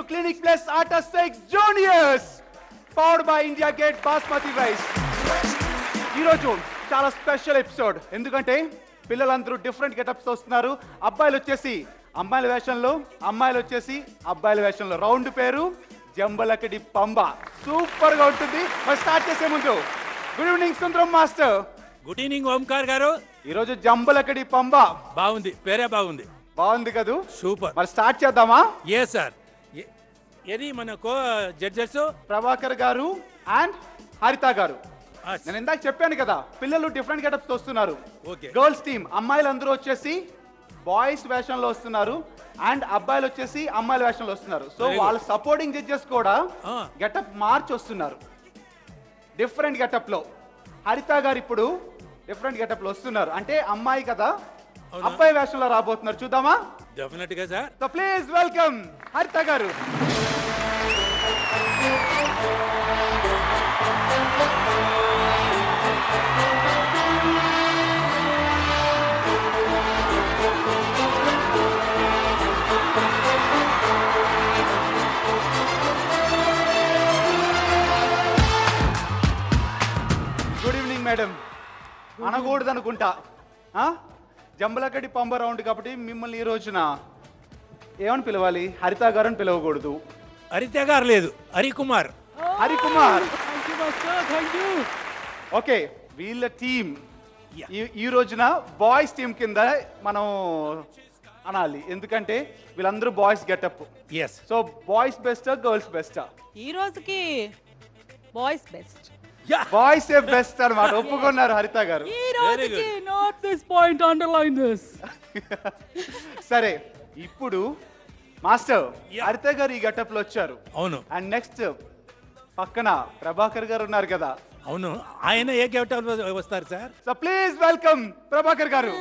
to Clinic Plus Atta 6 Juniors, powered by India Gate Basmati Rice. ఈరోజు చాలా special episode, ఎందుకంటే పిల్లలందరూ different getups వస్తున్నారు. అబ్బాయిలు వచ్చేసి అమ్మాయిల వేషంలో, అమ్మాయిలు వచ్చేసి అబ్బాయిల వేషంలో. రౌండ్ పేరు జంబలకడి పంబ. సూపర్ గా ఉంటుంది. మరి స్టార్ట్ చేసే ముందు గుడ్ ఈవినింగ్ సుందరం మాస్టర్. గుడ్ ఈవినింగ్ ఓంకార్ గారు. ఈరోజు జంబలకడి పంబ బాగుంది, పేరే బాగుంది. బాగుంది కదూ? సూపర్. మరి స్టార్ట్ చేద్దామా? ఏ సార్, ఏది మన కో జడ్జెస్ ప్రభాకర్ గారు అండ్ హరిత గారు. నేను ఇందాక చెప్పాను కదా, పిల్లలు డిఫరెంట్ గెటప్స్ వస్తున్నారు. గర్ల్స్ టీమ్ అమ్మాయిలందరూ వచ్చేసి బాయ్స్ వేషంలో వస్తున్నారు అండ్ అబ్బాయిలు వచ్చేసి అమ్మాయిల వేషంలో వస్తున్నారు. సో వాళ్ళ సపోర్టింగ్ జడ్జెస్ కూడా గెటప్ మార్చి వస్తున్నారు డిఫరెంట్ గెటప్ లో. హరిత గారు ఇప్పుడు డిఫరెంట్ గెటప్ లో వస్తున్నారు, అంటే అమ్మాయి కదా, అబ్బాయి వేషంలో రాబోతున్నారు. చూద్దామా? డెఫినెట్ గా సార్. సో ప్లీజ్ వెల్కమ్ హరిత గారు. Good evening madam. అనకూడదు అనుకుంటా, జంబలకడి పంబ రౌండ్ కాబట్టి మిమ్మల్ని ఈ రోజున ఏమని పిలవాలి? హరిత గారు అని పిలవకూడదు. హరిత గారు లేదు, హరికుమార్. హరికుమార్. ఓకే, వీళ్ళ టీం ఈ రోజున బాయ్స్ టీం కింద మనం అనాలి, ఎందుకంటే వీళ్ళందరూ బాయ్స్ గెటప్. సో బాయ్స్ బెస్టా గర్ల్స్ బెస్టా? ఈ రోజుకి బాయ్స్ బెస్ట్. బాయ్స్ ఏ బెస్ట్ అన్నమాట. ఒప్పుకున్నారు హరిత గారు. ఈ రోజుకి not this point, underline this. సరే, ఇప్పుడు మాస్టర్ హరిత గారు ఈ గెటప్ లో వచ్చారు. అవును. అండ్ నెక్స్ట్ పక్కన ప్రభాకర్ గారు ఉన్నారు కదా. అవును, ఆయన ఏ గెటప్ వస్తారు sir? So please welcome Prabhakar గారు.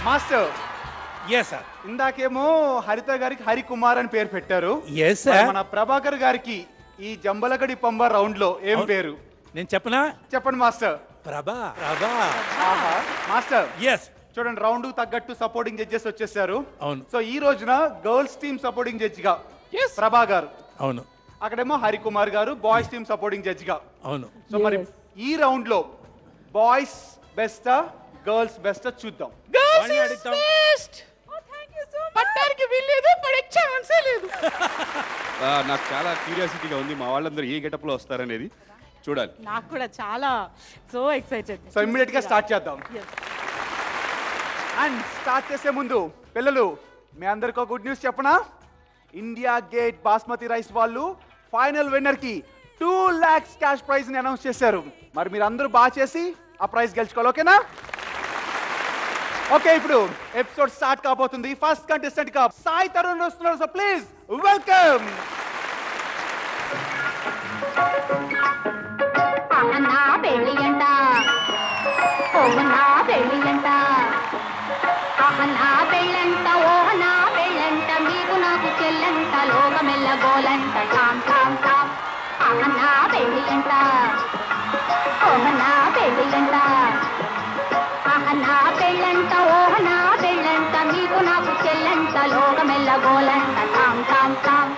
మాస్టర్, ఇందాకేమో హరిత గారికి హరికుమార్ అని పేరు పెట్టారు. మన ప్రభాకర్ గారికి ఈ జంబలకడి పంబ రౌండ్ లో ఏం పేరు? నేను చెప్పనా? చెప్పండి మాస్టర్. ప్రభా. మాస్టర్, చూడండి, రౌండ్ తగ్గట్టు సపోర్టింగ్ జడ్జెస్ వచ్చేసారు. అవును. సో ఈ రోజున గర్ల్స్ టీమ్ సపోర్టింగ్ జడ్జి గా ప్రభా గారు. అవును. అక్కడేమో హరికుమార్ గారు బాయ్స్ టీమ్ సపోర్టింగ్ జడ్జి గా. అవును. సో మరి ఈ రౌండ్ లో బాయ్స్ బెస్టా గర్ల్స్ బెస్టా చూద్దాం. నాకు చాలా క్యూరియాసిటీగా ఉంది, మా వాళ్ళందరూ ఏ గెటప్ లో వస్తారనేది చూడాలి. నాకు కూడా చాలా సో ఎక్సైటెడ్. సో ఇమ్మీడియట్ గా స్టార్ట్ చేద్దాం. అండ్ స్టార్ట్ చేసే ముందు పిల్లలు, మీ అందరికి ఒక గుడ్ న్యూస్ చెప్పనా? ఇండియా గేట్ బాస్మతి రైస్ వాళ్ళు ఫైనల్ విన్నర్ కి 2 lakhs క్యాష్ ప్రైజ్ ని అనౌన్స్ చేశారు. మరి మీరు అందరూ బాగా చేసి ఆ ప్రైజ్ గెలుచుకోవాలి, ఓకేనా? ఓకే, ఇప్పుడు ఎపిసోడ్ స్టార్ట్ కాబోతుంది. ఫస్ట్ కంటెస్టెంట్ గా సాయి తరుణ్ వస్తున్నారు. So please welcome. నా పెళ్ళియంట, నా పెళ్ళియంట, నా పెళ్ళంట, ఓహ నా పెళ్ళంట, మీకు నాకు చెల్లంట, లోకమెల్ల గోలంట, టామ్ టామ్ టామ్. నా పెళ్ళియంట, ఓహ నా పెళ్ళియంట, నా పెళ్ళంట, ఓహ నా పెళ్ళంట, మీకు నాకు చెల్లంట, లోకమెల్ల గోలంట, టామ్ టామ్ టామ్.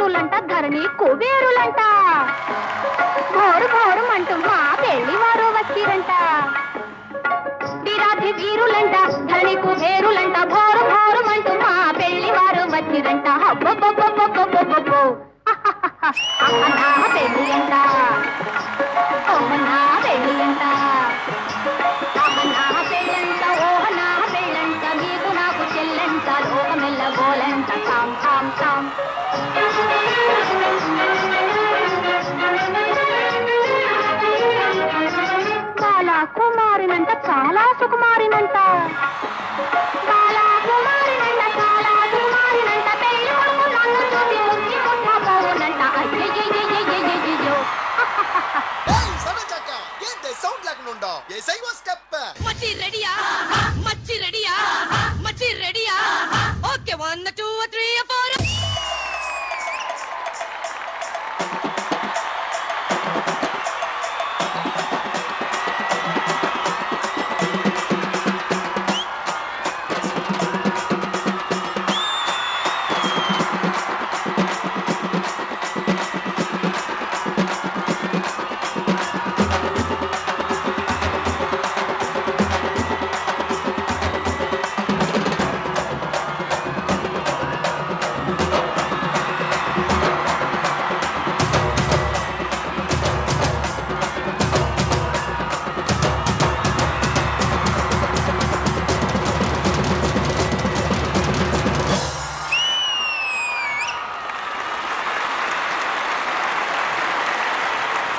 వీరులంట ధరణి కుబేరులంట భోరు భోరు అంటూ మా పెళ్లి వారు వచ్చిరంట వీరాధి వీరులంట ధరణి కుబేరులంట భోరు భోరు అంటూ మా పెళ్లి వారు వచ్చిరంట హబ్బబ్బబ్బబ్బబ్బబ్బబ్బో నా పెళ్లి అంట ఓహ నా పెళ్లి అంట నా పెళ్ళంట ఓహ నా పెళ్ళంట నీకు నాకు చెల్లంట లోకమెల్ల గోలంట తాం తాం తాం బాలా కుమారినంట చాలా సుకుమారినంట బాలా కుమారినంట చాలా సుకుమారినంట పెళ్లి కొడుకు నన్ను చూసి ముక్కి ముట్టబోనంట అయ్యయ్యయ్యయ్యయ్యయ్యో మచ్చి రెడీయా మచ్చి రెడీయా మచ్చి రెడీయా ఓకే 1 2 3 4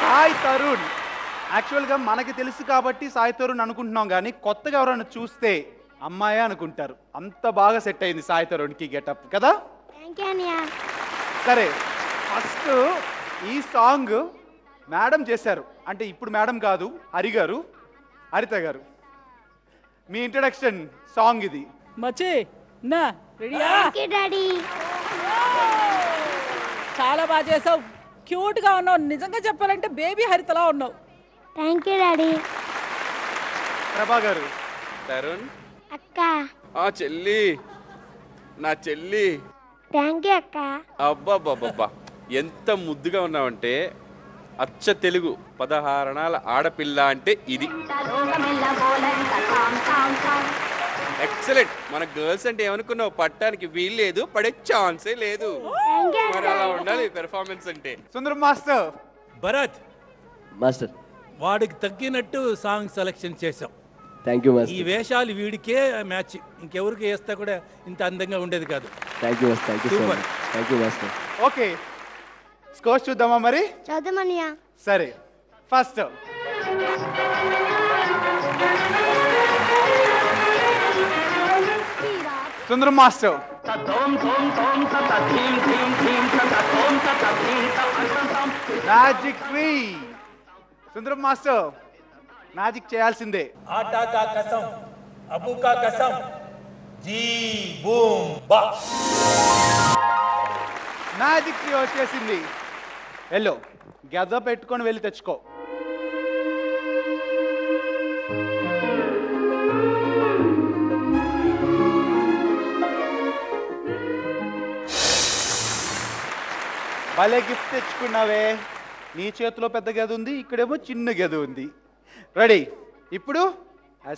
సాయి తరుణ్ యాక్చువల్గా మనకి తెలుసు కాబట్టి సాయి తరుణ్ అనుకుంటున్నాం కానీ కొత్తగా ఎవరైనా చూస్తే అమ్మాయే అనుకుంటారు. అంత బాగా సెట్ అయింది సాయి తరుణ్కి గెటప్ కదా. సరే ఫస్ట్ ఈ సాంగ్ మేడం చేశారు, అంటే ఇప్పుడు మేడం కాదు హరి గారు, హరిత గారు. మీ ఇంట్రడక్షన్ సాంగ్ ఇది. మచ్చే నా రెడీయా డాడీ చాలా బాగా చేసావు, క్యూట్ గా ఉన్నావు. నిజంగా చెప్పాలంటే బేబీ హరితలా ఉన్నావు. Thank you daddy. ప్రభా గారు. తరుణ్ అక్క ఆ చెల్లి, నా చెల్లి. థ్యాంక్ యూ అక్క. అబ్బాబ్బాబ్బా ఎంత ముద్దుగా ఉన్నావంటే అచ్చ తెలుగు 16 ఆడపిల్ల అంటే ఇది. ఎక్సలెంట్. మన గర్ల్స్ అంటే ఏమనుకున్నావు, పట్టానికి వీలు లేదు, పడే ఛాన్సే లేదు. మరి అలా ఉండాలి పెర్ఫార్మెన్స్ అంటే. సుందరం మాస్టర్. భరత్ మాస్టర్ వాడికి తగ్గినట్టు సాంగ్ సెలెక్షన్ చేసాం. థ్యాంక్ యూ ఈ మాస్టర్. వేషాలు వీడికే మ్యాచ్, ఇంకెవరికి వేస్తా కూడా ఇంత అందంగా ఉండేది కాదు. Thank you master. Thank you so Super. Much. Thank you master. Okay score చూద్దామా మరి. చదువుమనియా. సరే first Sundaram master. Magic tree. Sundaram master magic చేయాల్సిందే. ఆటా కా కసం అబూ కా కసం జీ బూమ్ బా. మ్యాజిక్ ట్రీ వచ్చేసింది. వెళ్ళు గద పెట్టుకొని వెళ్ళి తెచ్చుకో. భలే గిఫ్ట్ తెచ్చుకున్నావే. నీ చేతిలో పెద్ద గది ఉంది, ఇక్కడేమో చిన్న గది ఉంది. రెడీ. ఇప్పుడు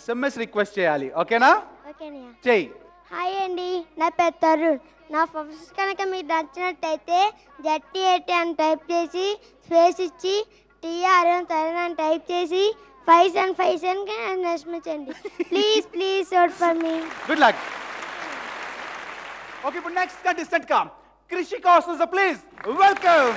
SMS రిక్వెస్ట్ చేయాలి, ఓకేనా? ఓకేనయ్యా. చెయ్యి. హాయ్ అండి, నా పేరు తరుణ్. నా ఫస్ట్ కనుక మీకు నచ్చినట్టయితే ZT80 అని టైప్ చేసి స్పేస్ ఇచ్చి TR తరుణ్ అని టైప్ చేసి 5 నచ్చిమించండి. Please please vote for me. Good luck. Okay ఇప్పుడు next contestant come. Krishika Osusa, please welcome.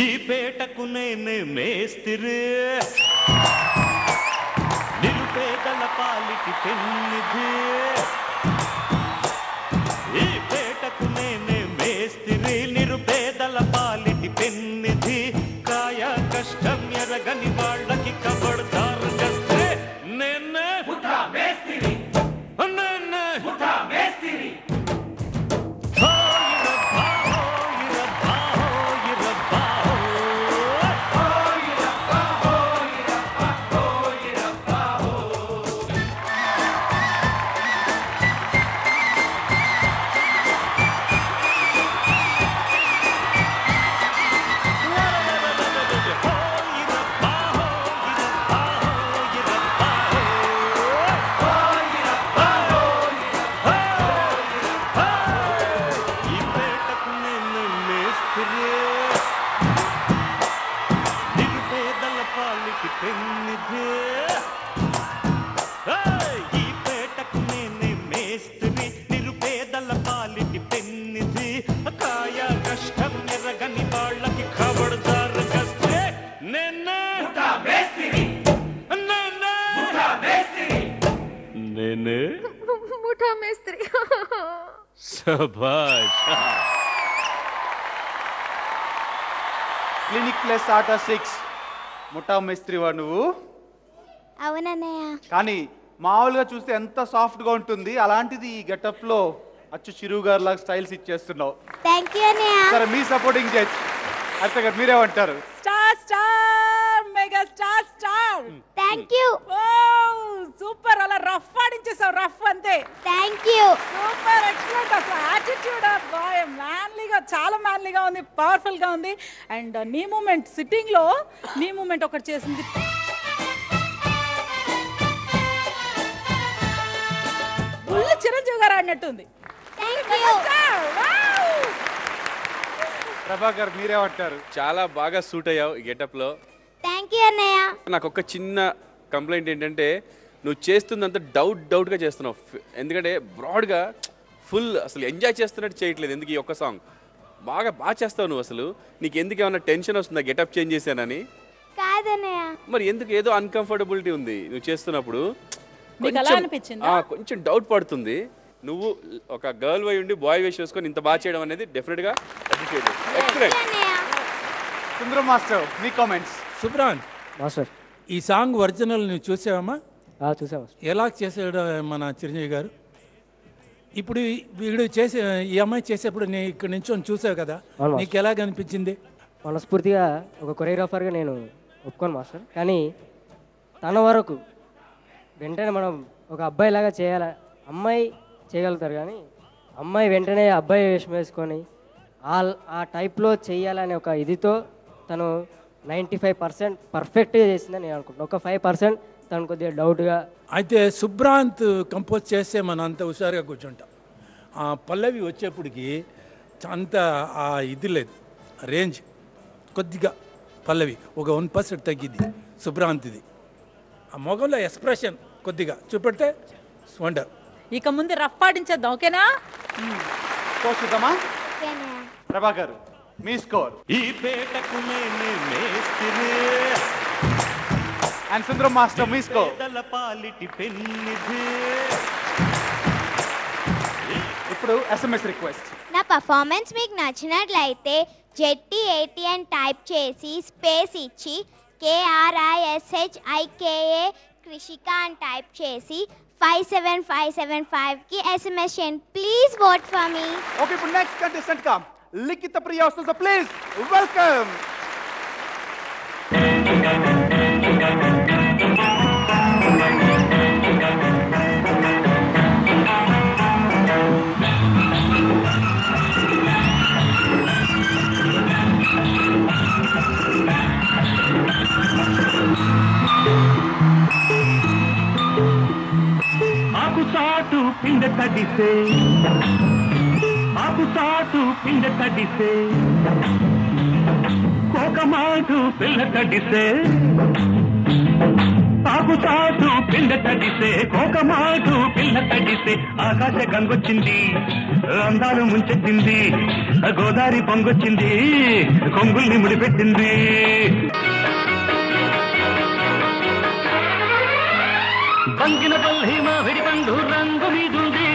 ఈ పేటకు నేనే మేస్తిరి నిరుపేదల పాలిటి పెన్నిధి ఈ పేటకు నేనే మేస్తిరి నిరుపేదల పాలిటి పెన్నిధి కాయ కష్టం ఎరగని వాళ్ళకి కబడ్దారు చేస్తే నేనే ముఠా మేస్తిరి నేనే ముఠా మేస్తిరి ముఠా మేస్త్రి శభాష్ క్లినిక్ ప్లస్ ఆటా 6 ముఠా మేస్త్రి వా నువ్వు? అవునన్నయ్య. కానీ మామూలుగా చూస్తే ఎంత సాఫ్ట్ గా ఉంటుంది, అలాంటిది ఈ గెటప్ లో అచ్చు చిరు గారు లాగా స్టైల్స్ ఇచ్చేస్తున్నావు. థ్యాంక్ యూ అన్నయ్య. సరే మీ సపోర్టింగ్ జడ్జ్ హరిత గారు మీరేమంటారు? Star star mega star star. Thank you. Super, అలా రఫ్ ఆడించేసావు, రఫ్ అంతే. Thank you. Super, excellent. అసలు యాటిట్యూడ్ ఆఫ్ బాయ్ మ్యాన్లీగా, చాలా మ్యాన్లీగా ఉంది, పవర్ఫుల్ గా ఉంది. అండ్ నీ మూమెంట్, సిట్టింగ్ లో నీ మూమెంట్ ఒకటి చేసింది. ఫుల్ చిరంజీవి గారు ఆడినట్టుంది. ప్రభాకర్ మీరేమంటారు? చాలా బాగా సూట్ అయ్యావు ఈ గెటప్ లో. థ్యాంక్ యూ అన్నయ్య. నాకు ఒక చిన్న కంప్లైంట్ ఏంటంటే నువ్వు చేస్తుందంతా డౌట్గా చేస్తున్నావు. ఎందుకంటే బ్రాడ్గా ఫుల్ అసలు ఎంజాయ్ చేస్తున్నట్టు చేయట్లేదు. ఎందుకు ఈ ఒక్క సాంగ్ బాగా చేస్తావు నువ్వు. అసలు నీకు ఎందుకు ఏమన్నా టెన్షన్ వస్తుందా గెటప్ చేంజ్ చేశానని? కాదన్నయ్య. మరి ఎందుకు ఏదో అన్కంఫర్టబిలిటీ ఉంది నువ్వు చేస్తున్నప్పుడు? కొంచెం డౌట్ పడుతుంది. నువ్వు ఒక గర్ల్ వై ఉండి బాయ్ వేష్ వేసుకొని ఇంత బాగా చేయడం అనేది డెఫినెట్గా అప్రిషియేట్. సుందరం మాస్టర్ మీ కామెంట్స్. సుబ్రాంత్ మాస్టర్ ఈ సాంగ్ ఒరిజినల్ నువ్వు చూసావమ్మా? చూసావా? ఎలా చేసాడు మన చిరంజీవి గారు? ఇప్పుడు వీడు చేసే ఈ అమ్మాయి చేసేప్పుడు నీ ఇక్కడ నుంచి చూసావు కదా, నీకు ఎలాగ అనిపించింది? మనస్ఫూర్తిగా ఒక కొరియోగ్రాఫర్గా నేను ఒప్పుకోను మాస్టర్, కానీ తన వరకు వెంటనే మనం ఒక అబ్బాయిలాగా చేయాలి. అమ్మాయి చేయగలుగుతారు కానీ అమ్మాయి వెంటనే అబ్బాయి వేషం వేసుకొని ఆ టైప్లో చేయాలనే ఒక ఇదితో తను 95% పర్ఫెక్ట్గా చేసిందని నేను అనుకుంటున్నాను. ఒక 5% తను కొద్దిగా డౌట్గా. అయితే సుబ్రాంత్ కంపోజ్ చేస్తే మనం అంత హుషారుగా కూర్చుంటాం. ఆ పల్లవి వచ్చేప్పటికి అంత ఆ ఇది లేదు, రేంజ్ కొద్దిగా పల్లవి ఒక 1% తగ్గింది సుబ్రాంత్ది. ఆ మొగంలో ఎక్స్ప్రెషన్ కొద్దిగా చూపెడితే వండర్. ఇక ముందు రఫ్ ఆడించేద్దాం, ఓకేనా? చూద్దామా? ప్రభాకర్ మీ స్కోర్. ఈ పేటకు నేనే మేస్తిరి అండ్ సుందరం మాస్టర్ మీ స్కోర్. పాలిటి పెన్నిధి. ఇప్పుడు ఎస్ఎంఎస్ రిక్వెస్ట్. నా పర్ఫార్మెన్స్ మీకు నచ్చినట్లయితే జెట్టి 80 అని టైప్ చేసి స్పేస్ ఇచ్చి KRISHIKA కృషిక అని టైప్ చేసి 57575కి SMS చేయండి. Please vote for me. Okay, ఇప్పుడు నెక్స్ట్ కంటెస్టెంట్ కమ్ లిఖిత ప్రియ వస్తుంది. Please welcome. ఆకు సాటు పిండ తడిసే, ఆకు సాటు పిండ తడిసే, కోకమాటు పిల్ల తడిసే, ఆకు ఆగుతాటు పిండ తడిసే కోకమాటు పిల్ల తడిసే ఆకాశ గంగొచ్చింది అందాలు ముంచెత్తింది గోదావరి పొంగొచ్చింది కొంగుల్ని ముడిపెట్టింది బంగిన పల్లిమ విడిపండు రంగు మీదుంది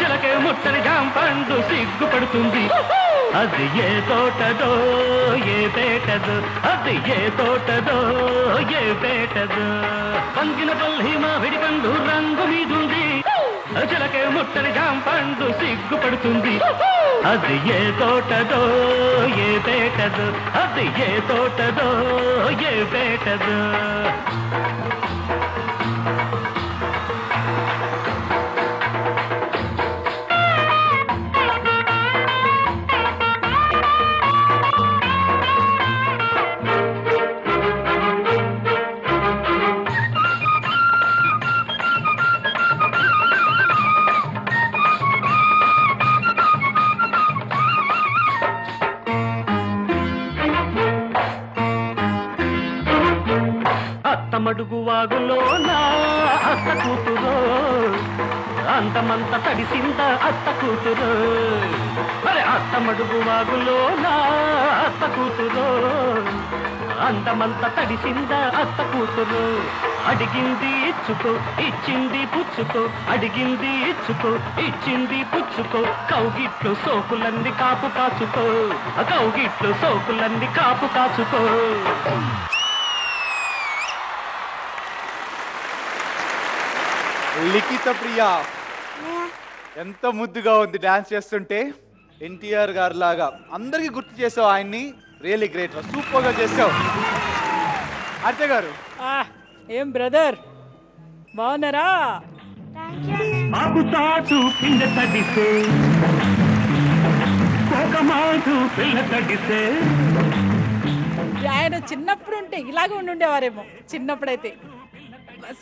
చిలకే ముట్టని జాంపండు సిగ్గుపడుతుంది అది ఏ తోటదో ఏ పేటదో అది ఏ తోటదో ఏ పేటదో బంగిన పల్లిమ విడిపండు రంగు మీదుంది చిలకే ముట్టని జాంపండు సిగ్గుపడుతుంది అది ఏ తోటదో ఏ పేటదో అది ఏ తోటదో ఏ పేటదో అత్తమడుగు వాగులోనా అత్త కూతురు అంతమంత తడిసింద అత్త కూతురు అరే అత్తమడుగు వాగులోనా అత్త కూతురు అంతమంత తడిసింద అత్త కూతురు అడిగింది ఇచ్చుకో ఇచ్చింది పుచ్చుకో అడిగింది ఇచ్చుకో ఇచ్చింది పుచ్చుకో కౌగిట్లు సోకులన్నీ కాపు కాచుకో కౌగిట్లు సోకులన్నీ కాపు కాచుకో లిఖిత ప్రియ ఎంత ముద్దుగా ఉంది డాన్స్ చేస్తుంటే ఎన్టీఆర్ గారు లాగా అందరికి గుర్తు చేసావు ఆయన్ని రియల్లీ గ్రేట్ సూపర్ గా చేసావు అర్చ గారు ఏం బ్రదర్ బాగున్నారా ఆగుతాటు పిండ తడిసే కోకమాటు పిల్ల తడిసే ఆయన చిన్నప్పుడు ఉంటే ఇలాగే ఉండుండేవారేమో చిన్నప్పుడైతే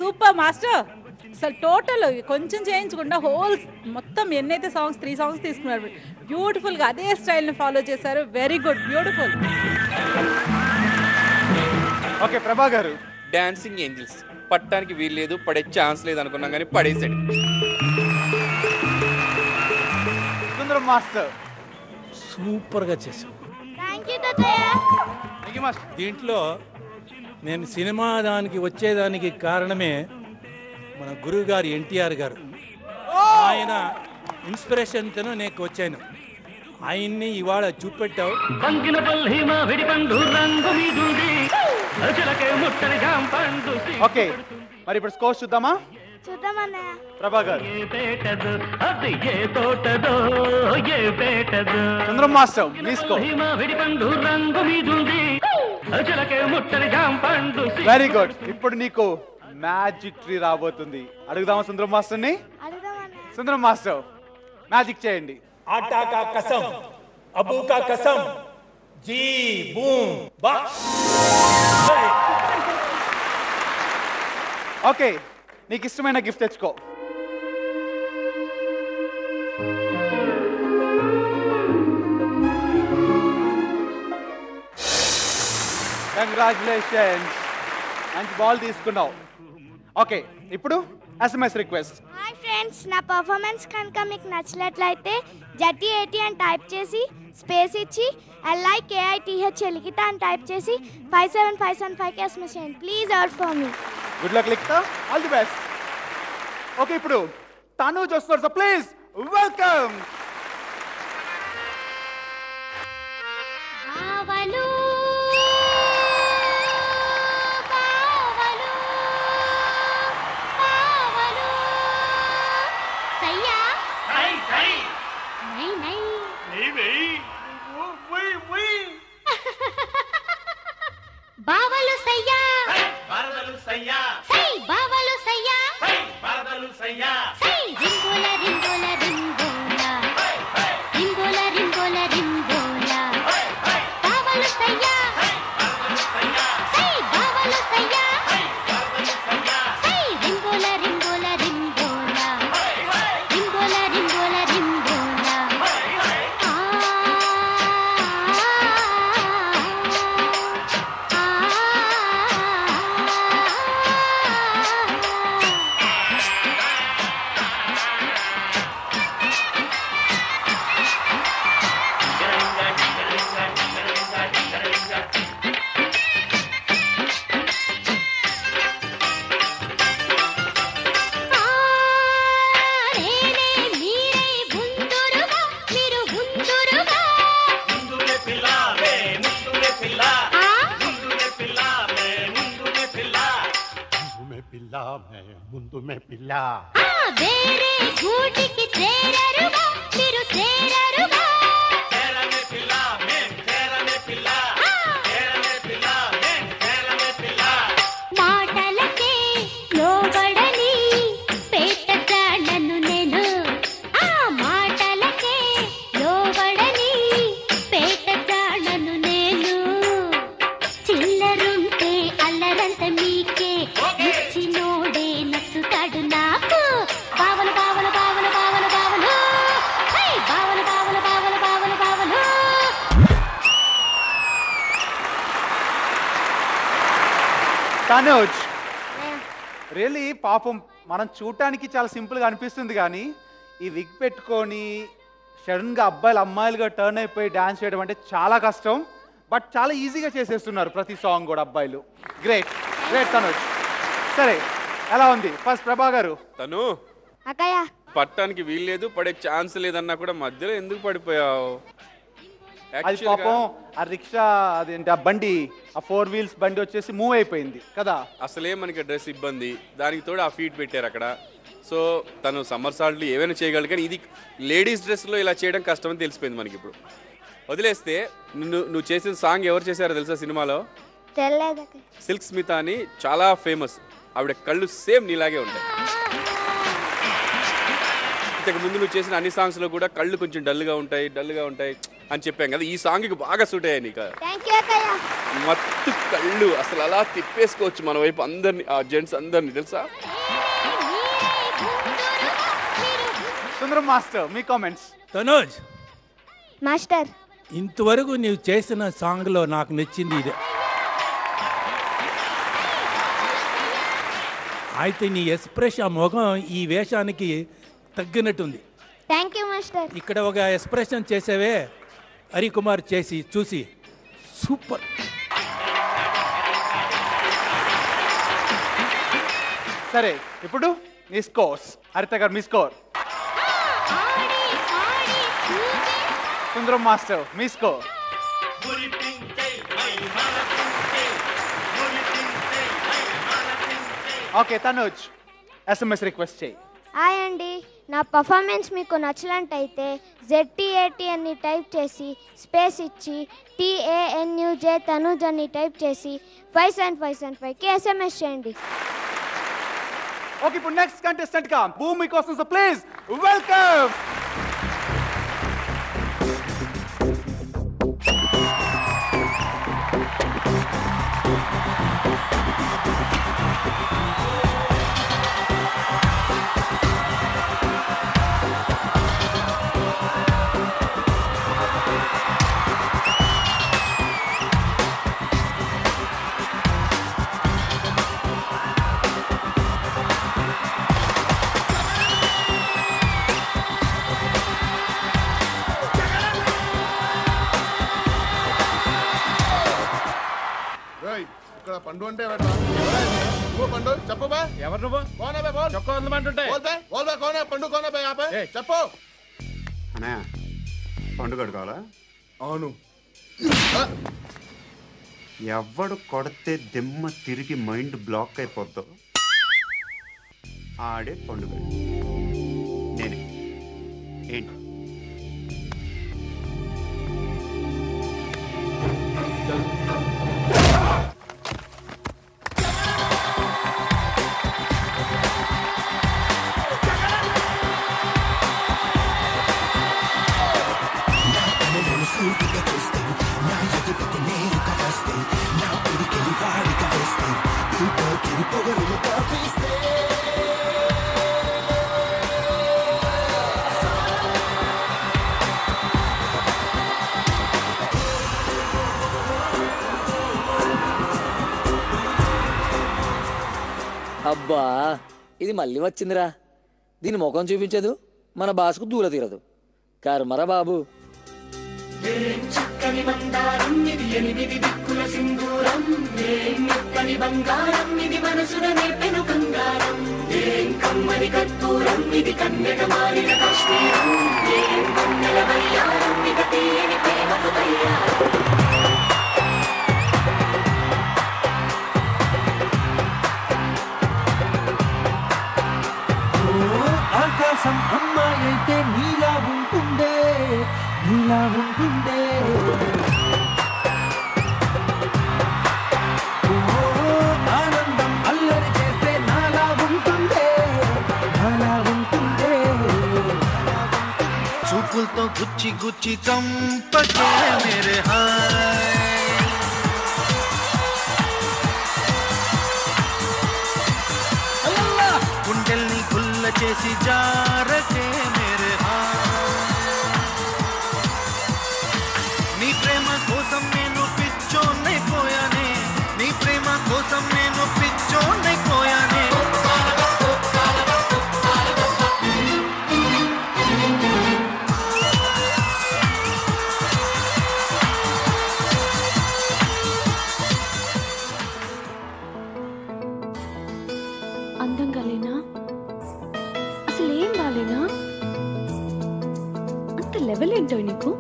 సూపర్ మాస్టర్ అసలు టోటల్ కొంచెం చేయించకుండా హోల్ మొత్తం ఎన్నైతే సాంగ్స్ 3 సాంగ్స్ తీసుకున్నారు బ్యూటిఫుల్గా అదే స్టైల్ని ఫాలో చేశారు వెరీ గుడ్ బ్యూటిఫుల్ ఓకే ప్రభా గారు డాన్సింగ్ ఏంజిల్స్ పట్టడానికి వీలు లేదు పడే ఛాన్స్ లేదు అనుకున్నాం కానీ పడేసాడు సుందరం మాస్టర్ సూపర్గా చేశాం దీంట్లో నేను సినిమా దానికి వచ్చేదానికి కారణమే మన గురువు గారు ఎన్టీఆర్ గారు ఆయన ఇన్స్పిరేషన్తో నేను వచ్చాను ఆయన్ని ఇవాళ చూపెట్టావు ఓకే మరి ఇప్పుడు స్కోర్ చూద్దామా ప్రభా గారు చంద్రం మాస్టర్ మీ స్కోర్ వెరీ గుడ్ ఇప్పుడు నీకు మ్యాజిక్ ట్రీ రాబోతుంది అడుగుదామా సుందరం మాస్టర్ ని సుందరం మాస్టర్ మ్యాజిక్ చేయండి ఆటా కా కసం అబూ కా కసం జీ బూమ్ బా ఓకే నీకు ఇష్టమైన గిఫ్ట్ తెచ్చుకో కంగ్రాచులేషన్స్ మంచి బాల్ తీసుకున్నావు ఓకే ఇప్పుడు SMS రిక్వెస్ట్ హాయ్ ఫ్రెండ్స్ నా పర్ఫార్మెన్స్ కనుక మీకు నచ్చినట్లయితే జట్టి80 అని టైప్ చేసి స్పేస్ ఇచ్చి LIKITH లిఖిత అని టైప్ చేసి 57575కి SMS చేయండి please out for me good luck Likhitha all the best okay ఇప్పుడు తనూజ్ వస్తున్నారు సో ప్లీజ్ వెల్కమ్ బావలు బావలు సయ్యా బావలు సయ్యా సై బావలు సయ్యా సై బావలు సయ్యా సై రింగోల రింగోల రింగోల రింగోల రింగోల రింగోల బావలు సయ్యా బావలు సయ్యా సై బావలు సయ్యా బావలు సయ్యా సై రింగోల రింగోల రింగోల రింగోల రింగోల రింగోల ముందు మే పిల్ల వేరే గూటికి చేరరుగా మీరు చేరరుగా చేరమే పిల్ల మేం చేరమే పిల్ల చేరమే పిల్ల మేం చేరమే పిల్ల మాటలకే లోబడని పేటగాళ్ళను నేను ఆ మాటలకే లోబడని పేటగాళ్ళను నేను చిల్లరుంటే అల్లరంత మీకే ఇచ్చినోడే నచ్చుతాడు నాకు బావలు బావలు బావలు బావలు బావలు హే బావలు బావలు బావలు బావలు బావలు తనుజ్ రియల్లీ పాపం మనం చూడటానికి చాలా సింపుల్గా అనిపిస్తుంది కానీ ఈ విగ్ పెట్టుకొని సడన్గా అబ్బాయిలు అమ్మాయిలుగా టర్న్ అయిపోయి డాన్స్ చేయడం అంటే చాలా కష్టం బట్ చాలా ఈజీగా చేసేస్తున్నారు ప్రతి సాంగ్ కూడా అబ్బాయిలు గ్రేట్ గ్రేట్ తనుజ్ సరే ఎలా ఉంది ఫస్ట్ ప్రభా గారు తను అక్కయ్య పట్టడానికి వీల్లేదు పడే ఛాన్స్ లేదన్నా కూడా మధ్యలో ఎందుకు పడిపోయావు అది Actually గా పాపం ఆ రిక్షా అదేంటి ఆ బండి ఆ 4 వీల్స్ బండి వచ్చేసి మూవ్ అయిపోయింది కదా అసలే మనకి డ్రెస్ ఇబ్బంది దానికి తోడు ఆ ఫీట్ పెట్టారు అక్కడ సో తను సమ్మర్ సాల్ట్లు ఏమైనా చేయగలరు కానీ ఇది లేడీస్ డ్రెస్లో ఇలా చేయడం కష్టమని తెలిసిపోయింది మనకి ఇప్పుడు వదిలేస్తే నువ్వు చేసిన సాంగ్ ఎవరు చేశారో తెలుసా సినిమాలో తెలియదు సిల్క్ స్మిత అని చాలా ఫేమస్ ఆవిడ కళ్ళు సేమ్ నీలాగే ఉంటాయి ఇంతకు ముందు నువ్వు చేసిన అన్ని సాంగ్స్లో కూడా కళ్ళు కొంచెం డల్గా ఉంటాయి అని చెప్పాం కదా ఈ సాంగ్కి బాగా సూట్ అయ్యాయి నీకు థ్యాంక్ యూ అక్కయ్య మత్తు కళ్ళు అసలు అలా తిప్పేసుకోవచ్చు మన వైపు అందరిని ఆ జెంట్స్ అందరిని తెలుసా సుందరం మాస్టర్ మీ కామెంట్స్ తనోజ్ మాస్టర్ ఇంతవరకు నీవు చేసిన సాంగ్లో నాకు నచ్చింది ఇదే అయితే నీ ఎక్స్ప్రెషన్ ఆ ముఖం ఈ వేషానికి తగ్గినట్టుంది థ్యాంక్ యూ మాస్టర్ ఇక్కడ ఒక ఎక్స్ప్రెషన్ చేసేవే హరికుమార్ చేసి చూసి సూపర్ సరే ఇప్పుడు మీ స్కోర్స్ హరిత గారు మీ స్కోర్ సుందరం మాస్టర్ మీ score okay Tanuj SMS request చేయి హాయ్ అండి నా పర్ఫార్మెన్స్ మీకు నచ్చినట్టయితే ZTAT అని టైప్ చేసి స్పేస్ ఇచ్చి TANUJ తనుజ్ అని టైప్ చేసి 57575కి SMS చేయండి ఓకే ఇప్పుడు నెక్స్ట్ కంటెస్టెంట్ గా భూమి కోసం ప్లీజ్ వెల్కమ్ ఇక్కడ పండు అంటే పండు చెప్పు బా ఎవరు నువ్వు చొక్కా ఉందమంటుంటే పండు కోనా బే ఆపే చెప్పు అన్నయ్య పండుగ కావాలా అవును ఎవడు కొడితే దిమ్మ తిరిగి మైండ్ బ్లాక్ అయిపోద్దో ఆడే పండుగ నేనే ఏంటి అబ్బా ఇది మళ్ళీ వచ్చిందిరా దీని ముఖం చూపించదు మన బాసుకు దూర తీరదు కర్మరా బాబు చక్కని మందారం ఇది 8 దిక్కుల సింధూరం ఏం మెత్తని బంగారం ఇది మనసున నేపెను కంగారం ఏం కమ్మని కర్పూరం ఇది కన్నెగ మారిన కాశ్మీరం ఏం కన్నెల వయ్యారం ఇక తీయని ప్రేమకు తయ్యారం కోసం అమ్మాయి అయితే నీలా ఉంటుందే ఆనందం అల్లరి చేస్తే నాలా ఉంటుందే చూపులతో గుచ్చి గుచ్చి చంపకే మేరే హాయ్ గుండెల్ని గుల్ల చేసి జారకే మేరే నీ ప్రేమ కోసం నేను పిచ్చోనైపోయానే నీ ప్రేమ కోసం నేను పిచ్చోనైపోయానే అందంగా లేనా అసలు ఏం బాలేనా అంత లెవెల్ ఏంటో నీకు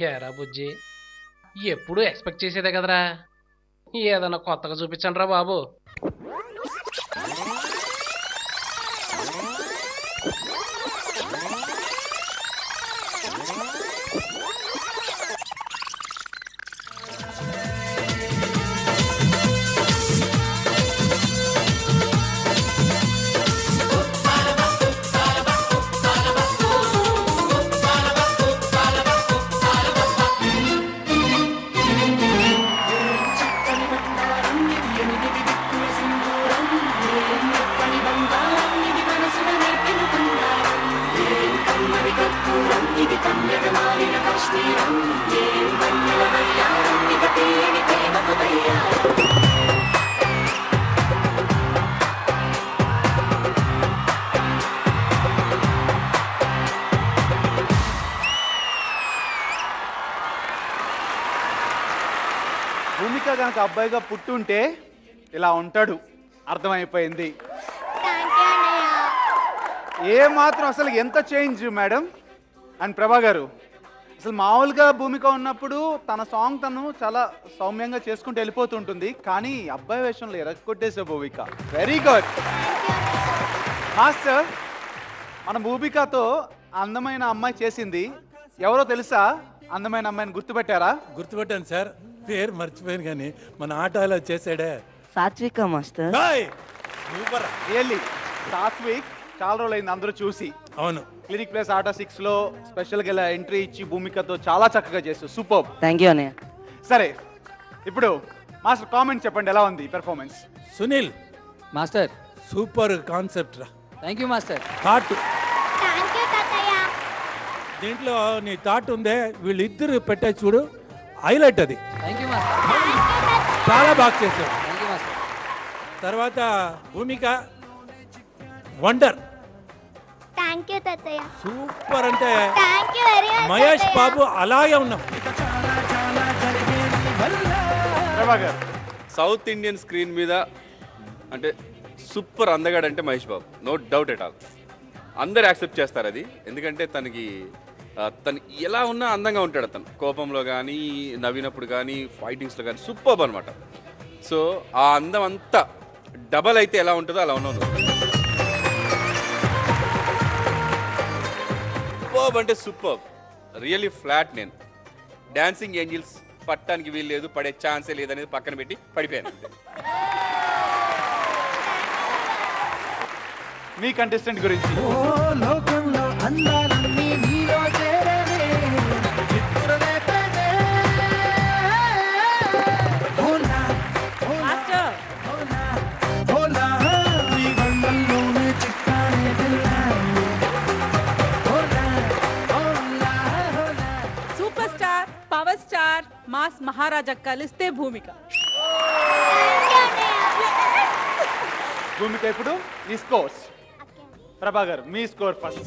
ఏరా బుజ్జి ఎప్పుడు ఎక్స్పెక్ట్ చేసేదే కదరా ఏదన్నా కొత్తగా చూపించండి రా బాబు భూమిక కనుక అబ్బాయిగా పుట్టుంటే ఇలా ఉంటాడు అర్థమైపోయింది ఏ మాత్రం అసలు ఎంత చేంజ్ మేడం అండ్ ప్రభా గారు అసలు మామూలుగా భూమిక ఉన్నప్పుడు తన సాంగ్ తను చాలా సౌమ్యంగా చేసుకుంటూ వెళ్ళిపోతుంటుంది కానీ అబ్బాయి వేషంలో ఎరగొట్టేసే భూమిక వెరీ గుడ్ మాస్టర్ మన భూమికతో అందమైన అమ్మాయి చేసింది ఎవరో తెలుసా అందమైన అమ్మాయిని గుర్తుపెట్టారా గుర్తుపెట్టాను సార్ పేరు మర్చిపోయాను కానీ మన ఆటోలో చేసాడే సాత్విక మాస్టర్ సూపర్ రియల్లీ సాత్విక్ చాలా రోజులు అయింది అందరూ చూసి అవును క్లినిక్ ప్లస్ ఆటో 6 లో స్పెషల్ గా ఎంట్రీ ఇచ్చి భూమికతో చాలా చక్కగా చేస్తారు సూపర్ థ్యాంక్ యూ అన్నయ్య సరే ఇప్పుడు మాస్టర్ కామెంట్ చెప్పండి ఎలా ఉంది performance Sunil master super concept రా థ్యాంక్ యూ మాస్టర్ థాట్ దీంట్లో నీ థాట్ ఉందే వీళ్ళిద్దరు పెట్టే చూడు హైలైట్ అది థ్యాంక్ యూ మాస్టర్ చాలా బాగా చేశారు థ్యాంక్ యూ మాస్టర్ తర్వాత భూమిక వండర్ థ్యాంక్ యూ తాతయ్య సూపర్ అంటే thank you very much Mahesh Babu అలాగే ఉన్నాం సౌత్ ఇండియన్ స్క్రీన్ మీద అంటే సూపర్ అందగాడు అంటే Mahesh Babu no doubt at all అందరు యాక్సెప్ట్ చేస్తారు అది ఎందుకంటే తనకి తను ఎలా ఉన్నా అందంగా ఉంటాడు అతను కోపంలో కానీ నవ్వినప్పుడు కానీ ఫైటింగ్స్లో కానీ సూపర్ అనమాట సో ఆ అందం అంతా డబల్ అయితే ఎలా ఉంటుందో అలా ఉన్నావు సూపర్ అంటే సూపర్ రియల్లీ ఫ్లాట్ నేను డాన్సింగ్ ఏంజిల్స్ పట్టడానికి వీలు లేదు పడే ఛాన్సే లేదనేది పక్కన పెట్టి పడిపోయాను మీ కంటెస్టెంట్ గురించి లోకంలో అందాలన్నీ నీలో చేరనే చిత్తురనే ప్రేమే హోలా మాస్టర్ హోలా నీ గంగల్లోనే చిక్కానే పిల్లాయి హోలా హోలా హోలా super star power star mass Maharaja కలిస్తే భూమిక భూమిక ఇప్పుడు ఈ స్కోర్స్ ప్రభాకర్ మీ స్కోర్ ఫస్ట్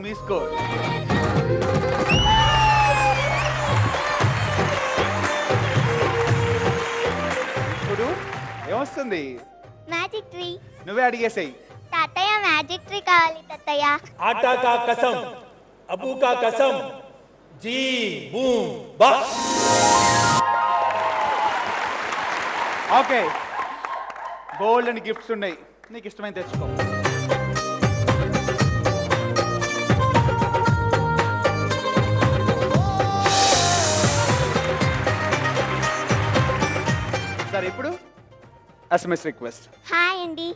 ప్లీజ్ గో. ఇప్పుడు ఏమొస్తుంది? Magic tree. నువ్వే అడిగేసాయి. తాతయ్య మ్యాజిక్ ట్రీ కావాలి తాతయ్య. ఆటా కా కసం, అబూ కా కసం, జీ బూమ్ బా. ఓకే, బోల్డ్ అని గిఫ్ట్స్ ఉన్నాయి, నీకు ఇష్టమైన తెచ్చుకో. సరే, ఇప్పుడు ఎస్ఎంఎస్ రిక్వెస్ట్. హాయ్ అండి,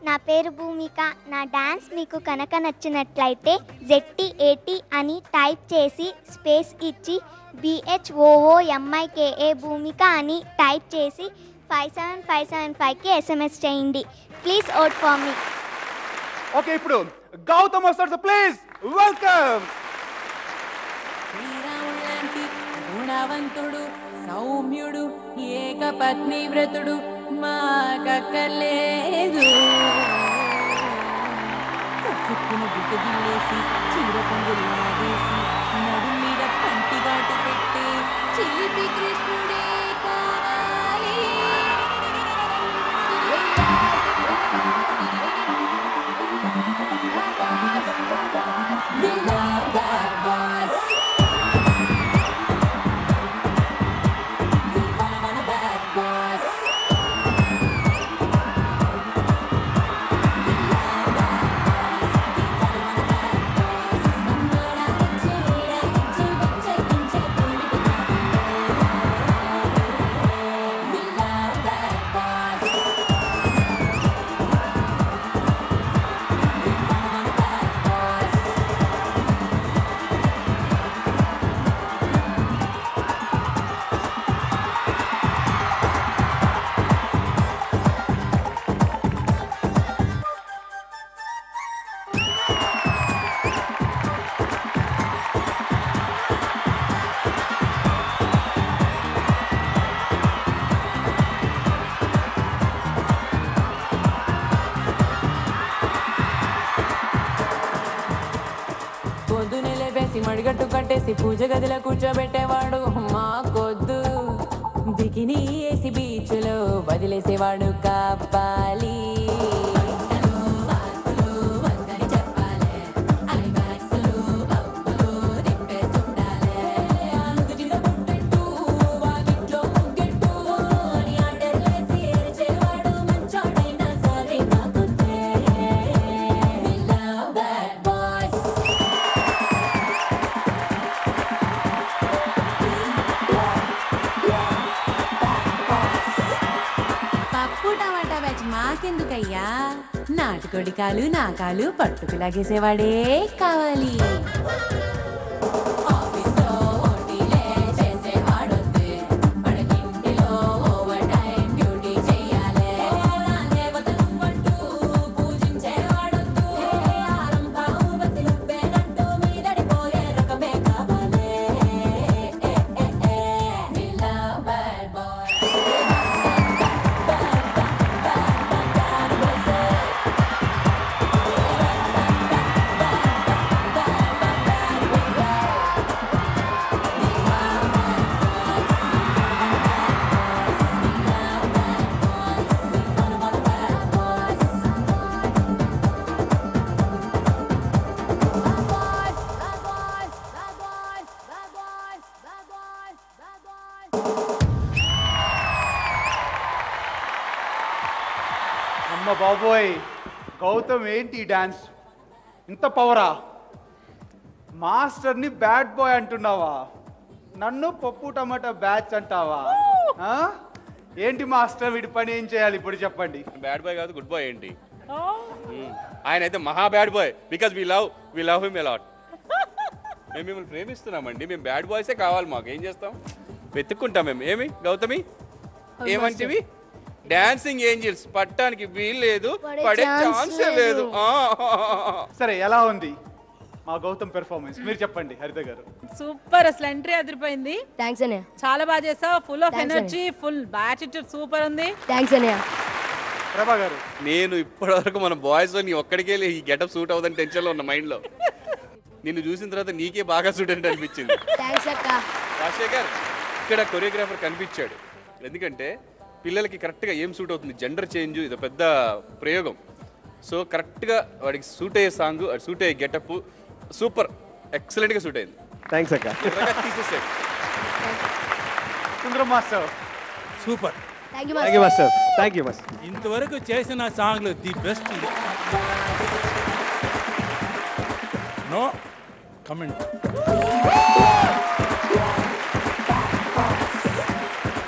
నా పేరు భూమిక. నా డాన్స్ మీకు కనుక నచ్చినట్లయితే ZTAT అని టైప్ చేసి స్పేస్ ఇచ్చి BHOOMIKA భూమిక అని టైప్ చేసి 57575కి SMS చేయండి. Please vote for me. Okay, ఇప్పుడు గౌతమ్ వస్తాడు, ప్లీజ్ వెల్కమ్. శ్రీరాములాంటి గుణవంతుడు, సౌమ్యుడు, ఏకపత్ని వ్రతుడు మాకక్కర్లేదు. కసుక్కున గుడ్డు గిల్లేసి చీర పొంగులు లాగేసి నడు మీద పంటిగాటు పెట్టి చిలిపి కృష్ణుడే కావాలి. మడిగట్టు కట్టేసి పూజ గదిలో కూర్చోబెట్టేవాడు మాకొద్దు. బికినీ వేసి బీచ్లో వదిలేసేవాడు కాపాలి. మాకెందుకయ్యా, నాటుకోడి కాలు నా కాలు పట్టుకు లాగేసేవాడే కావాలి. అమ్మ బాబోయ్, గౌతమ్ ఏంటి డాన్స్, ఇంత పవరా? మాస్టర్ని బ్యాడ్ బాయ్ అంటున్నావా? నన్ను పప్పు టమాటా బ్యాచ్ అంటావా? ఏంటి మాస్టర్, వీడి పని ఏం చేయాలి ఇప్పుడు చెప్పండి? బ్యాడ్ బాయ్ కాదు, గుడ్ బాయ్ ఏంటి? ఆయన అయితే మహా bad boy, because we love him a lot. మేము మిమ్మల్ని ప్రేమిస్తున్నామండి, మేము బ్యాడ్ బాయ్సే కావాలి, మాకు ఏం చేస్తాం, వెతుక్కుంటాం మేము. ఏమి గౌతమి ఏమంటివి? డాన్సింగ్ ఏంజిల్స్ పట్టానికి వీలు లేదు, పడే ఛాన్సే లేదు. సరే, ఎలా ఉంది మా గౌతమ్ పెర్ఫార్మెన్స్ మీరు చెప్పండి హరిత గారు. సూపర్, అసలు ఎంట్రీ అదిరిపోయింది. థ్యాంక్స్ అన్నయ్య, చాలా బాగా చేసావు, full of energy, full attitude super ఉంది. థ్యాంక్స్ అన్నయ్య. ప్రభా గారు, నేను ఇప్పటివరకు మన బాయ్స్ నీ ఒక్కడికే ఈ గెటప్ సూట్ అవుదని టెన్షన్ లో ఉన్న మైండ్ లో. నిన్ను చూసిన తర్వాత నీకే బాగా స్టూడెంట్ అనిపించింది. రాజశేఖర్ ఇక్కడ కొరియోగ్రాఫర్ కనిపించాడు. ఎందుకంటే పిల్లలకి కరెక్ట్గా ఏం సూట్ అవుతుంది, జెండర్ చేంజ్ ఇది పెద్ద ప్రయోగం. సో కరెక్ట్గా వాడికి సూట్ అయ్యే సాంగ్, సూట్ అయ్యే గెటప్ సూపర్ ఎక్సలెంట్గా సూట్ అయింది. థ్యాంక్స్ అక్క. తీసేసాడు. Sundaram master super. Thank you master. Thank you master. ఇంతవరకు చేసిన సాంగ్లు ది బెస్ట్. No comment.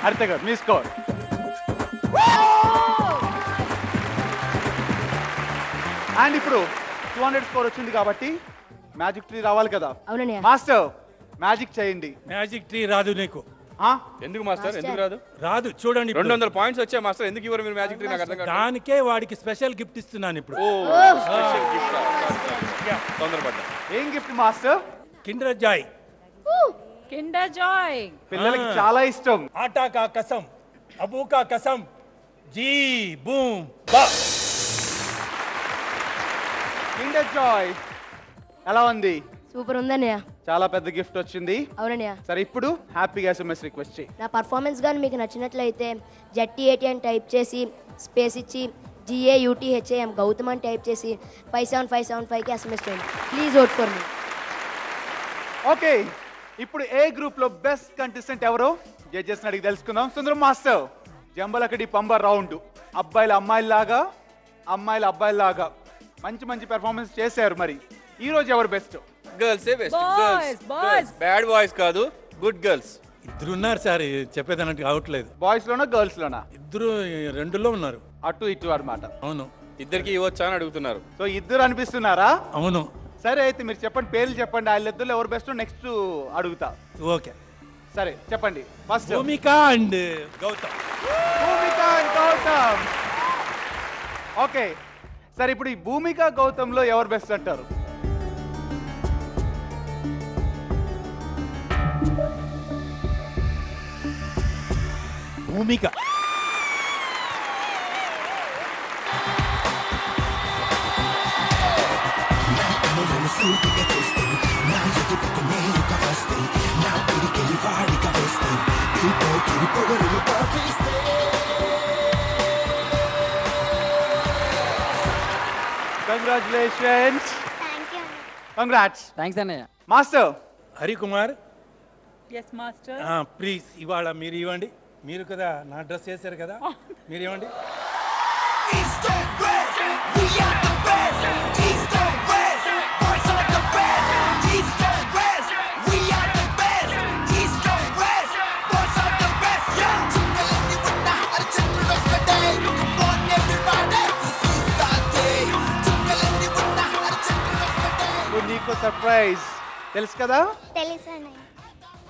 హరిత గారు మీ స్కోర్. అండ్ ఇప్పుడు 200 స్కోర్ వచ్చింది కాబట్టి మ్యాజిక్ ట్రీ రావాలి కదా. అవునన్నయ్య. మాస్టర్ మ్యాజిక్ చేయండి. మ్యాజిక్ ట్రీ రాదు నీకు. ఎందుకు మాస్టర్? ఎందుకు రాదు? రాదు చూడండి. 200 పాయింట్స్ వచ్చాయి మాస్టర్. ఎందుకు ఇవ్వరు మీరు మ్యాజిక్ ట్రీ? నాకు అర్థం కాదు. దానికే వాడికి స్పెషల్ గిఫ్ట్ ఇస్తున్నాను ఇప్పుడు. Special gift. తొందరపడ్డా. ఏం gift master? Kinder Joy. Kinder Joy పిల్లలకి చాలా ఇష్టం. ఆటా కా కసం, అబూ కా కసం, జీ బూమ్ బా. కిండర్ జాయ్ ఎలా ఉంది? సూపర్ ఉందన్నయ్య. చాలా పెద్ద గిఫ్ట్ వచ్చింది. అవునన్నయ్య. సరే ఇప్పుడు హ్యాపీగా SMS రిక్వెస్ట్ చేయి. నా పర్ఫార్మెన్స్ కానీ మీకు నచ్చినట్లయితే ZTAT అని టైప్ చేసి స్పేస్ ఇచ్చి GAUTHAM గౌతమ్ అని టైప్ చేసి 57575కి SMS చేయండి. Please vote for me. Okay ఇప్పుడు ఏ గ్రూప్ లో బెస్ట్ కంటెస్టెంట్ ఎవరో జడ్జెస్ అడిగి తెలుసుకుందాం. సుందరం మాస్టర్ జంబలకడి పంబ రౌండ్ అబ్బాయిల అమ్మాయిలాగా అమ్మాయిల అబ్బాయిలాగా మంచి మంచి పెర్ఫార్మెన్స్ చేశారు. మరి ఈ రోజు ఎవరు బెస్ట్? గర్ల్సే బెస్ట్. గర్ల్స్. బ్యాడ్ బాయ్స్ కాదు, గుడ్ గర్ల్స్. ఇద్దరు ఉన్నారు సార్, చెప్పేదానికి అవట్లేదు. బాయ్స్ లోనా గర్ల్స్ లోనా? ఇద్దరు రెండులో ఉన్నారు, అటు ఇటు అన్నమాట. అవును. ఇద్దరికి ఇవ్వచ్చా అని అడుగుతున్నారు. సో ఇద్దరు అనిపిస్తున్నారా? అవును. సరే అయితే మీరు చెప్పండి, పేర్లు చెప్పండి. వాళ్ళిద్దరు ఎవరు బెస్ట్ నెక్స్ట్ అడుగుతా. ఓకే సరే చెప్పండి. First Bhumika and Gautam. Bhumika and Gautam. Okay సరే ఇప్పుడు ఈ భూమిక గౌతమ్ లో ఎవరు బెస్ట్ అంటారు? Bhumika. Congratulations. Thank you. Congrats. Thanks అన్నయ్య. Master Harikumar. Yes master. Please ఇవాళ మీరు ఇవ్వండి. మీరు కదా నా డ్రెస్ చేశారు కదా, మీరు ఇవ్వండి. నీకు సర్ప్రైజ్ తెలుసు కదా? తెలుసు.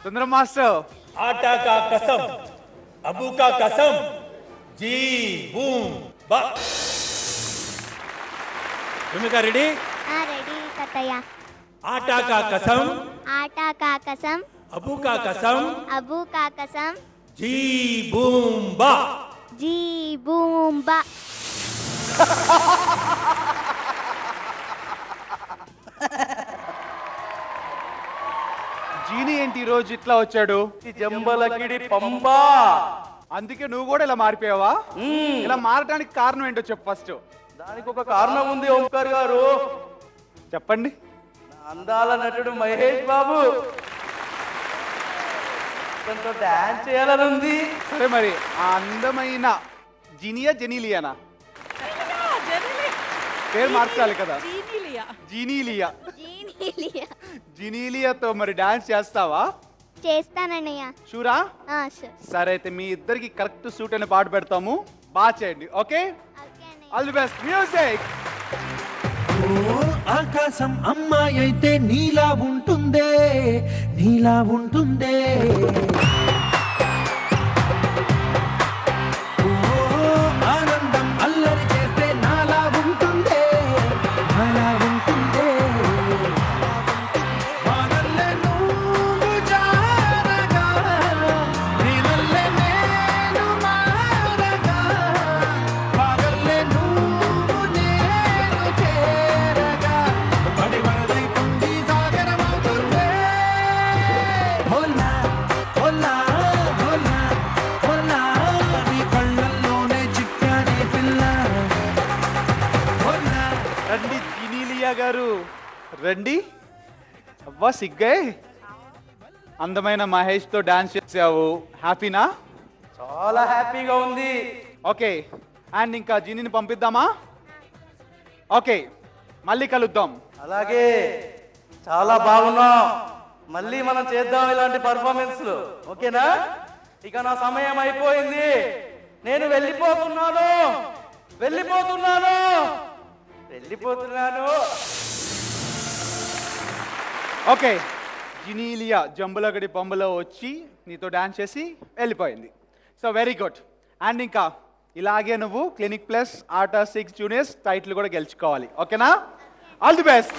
సుందరం మాస్టర్. ఆటా కా కసం, అబూ కా కసం, జీ బూమ్ బా. భూమిక రెడీ? రెడీ తాతయ్య. ఆటా కా కసం, ఆటా కా కసం, అబూ కా కసం, అబూ కా కసం, జీ బూమ్ బా. జీ బూమ్ బా. జీని ఏంటి ఈ రోజు ఇట్లా వచ్చాడు? జంబలకిడి పంబా. అందుకే నువ్వు కూడా ఇలా మారిపోయావా? ఇలా మారడానికి కారణం ఏంటో చెప్పు ఫస్ట్. దానికి ఒక కారణం ఉంది ఓంకార్ గారు. చెప్పండి. అందాల నటుడు మహేష్ బాబు కొంచెం డాన్స్ చేయాలని ఉంది. సరే మరి ఆ అందమైన జీనియా జెనీలియానా? పేరు మార్చాలి కదా. జీనీలియా. జీనీలియాతో మరి డాన్స్ చేస్తావా? చేస్తానన్నయ్య. షూరా? సరే అయితే మీ ఇద్దరికి కరెక్ట్ సూట్ అనే పాట పెడతాము, బాగా చేయండి. Okay all the best. Music. ఆకాశం అమ్మాయి అయితే నీలా ఉంటుందే, నీలా ఉంటుందే. ఆనందం అల్లరి చేస్తే నాలా ఉంటుందే, నాలా ఉంటుందే. వానల్లే నువ్వు జారగా, నీళ్ళల్లే నేను మారగా, పాగల్లే నువ్వు నేను చేరగా, పడి వరదై పొంగి సాగర రండి జినీలియా గారు రండి. అవ్వా సిగ్గే. అందమైన మహేష్తో డాన్స్ చేసావు, హ్యాపీనా? చాలా హ్యాపీగా ఉంది. ఓకే, అండ్ ఇంకా జీనీని పంపిద్దామా? ఓకే, మళ్ళీ కలుద్దాం. అలాగే, చాలా బాగున్నాం. మళ్ళీ మనం చేద్దాం ఇలాంటి పర్ఫార్మెన్స్లు, ఓకేనా? ఇక నా సమయం అయిపోయింది, నేను వెళ్ళిపోతున్నాను. ఓకే, జినీలియా జంబులగడి బొమ్మలో వచ్చి నీతో డాన్స్ చేసి వెళ్ళిపోయింది. So very good. అండ్ ఇంకా ఇలాగే నువ్వు clinic plus art 6 juniors title కూడా గెలుచుకోవాలి, ఓకేనా? All the best.